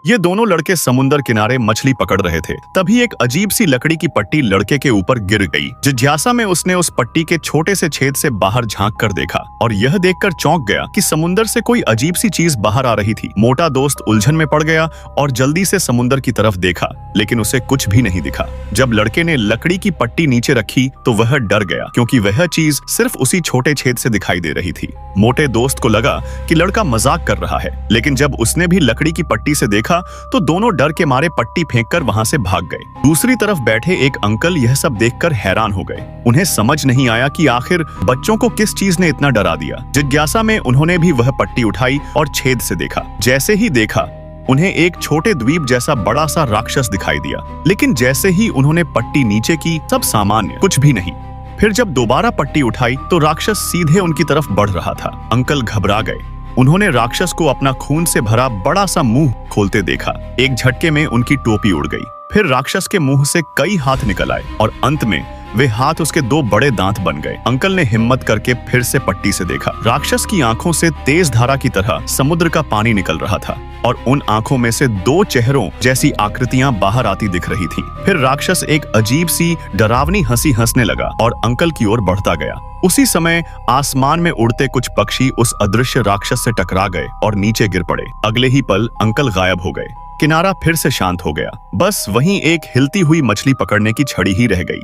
ये दोनों लड़के समुद्र किनारे मछली पकड़ रहे थे। तभी एक अजीब सी लकड़ी की पट्टी लड़के के ऊपर गिर गई। जिज्ञासा में उसने उस पट्टी के छोटे से छेद से बाहर झांक कर देखा और यह देखकर चौंक गया कि समुद्र से कोई अजीब सी चीज बाहर आ रही थी। मोटा दोस्त उलझन में पड़ गया और जल्दी से समुद्र की तरफ देखा, लेकिन उसे कुछ भी नहीं दिखा। जब लड़के ने लकड़ी की पट्टी नीचे रखी तो वह डर गया, क्योंकि वह चीज सिर्फ उसी छोटे छेद से दिखाई दे रही थी। मोटे दोस्त को लगा कि लड़का मजाक कर रहा है, लेकिन जब उसने भी लकड़ी की पट्टी से देखा तो दोनों डर के मारे पट्टी फेंककर वहां से भाग गए। दूसरी तरफ बैठे एक अंकल यह सब देखकर हैरान हो गए। उन्हें समझ नहीं आया कि आखिर बच्चों को किस चीज ने इतना डरा दिया। जिज्ञासा में उन्होंने भी वह पट्टी उठाई और छेद से देखा। जैसे ही देखा, उन्हें एक छोटे द्वीप जैसा बड़ा सा राक्षस दिखाई दिया, लेकिन जैसे ही उन्होंने पट्टी नीचे की, सब सामान्य, कुछ भी नहीं। फिर जब दोबारा पट्टी उठाई तो राक्षस सीधे उनकी तरफ बढ़ रहा था। अंकल घबरा गए। उन्होंने राक्षस को अपना खून से भरा बड़ा सा मुंह खोलते देखा। एक झटके में उनकी टोपी उड़ गई। फिर राक्षस के मुंह से कई हाथ निकल आए और अंत में वे हाथ उसके दो बड़े दांत बन गए। अंकल ने हिम्मत करके फिर से पट्टी से देखा। राक्षस की आंखों से तेज धारा की तरह समुद्र का पानी निकल रहा था और उन आंखों में से दो चेहरों जैसी आकृतियां बाहर आती दिख रही थी। फिर राक्षस एक अजीब सी डरावनी हंसी हंसने लगा और अंकल की ओर बढ़ता गया। उसी समय आसमान में उड़ते कुछ पक्षी उस अदृश्य राक्षस से टकरा गए और नीचे गिर पड़े। अगले ही पल अंकल गायब हो गए। किनारा फिर से शांत हो गया। बस वहीं एक हिलती हुई मछली पकड़ने की छड़ी ही रह गई।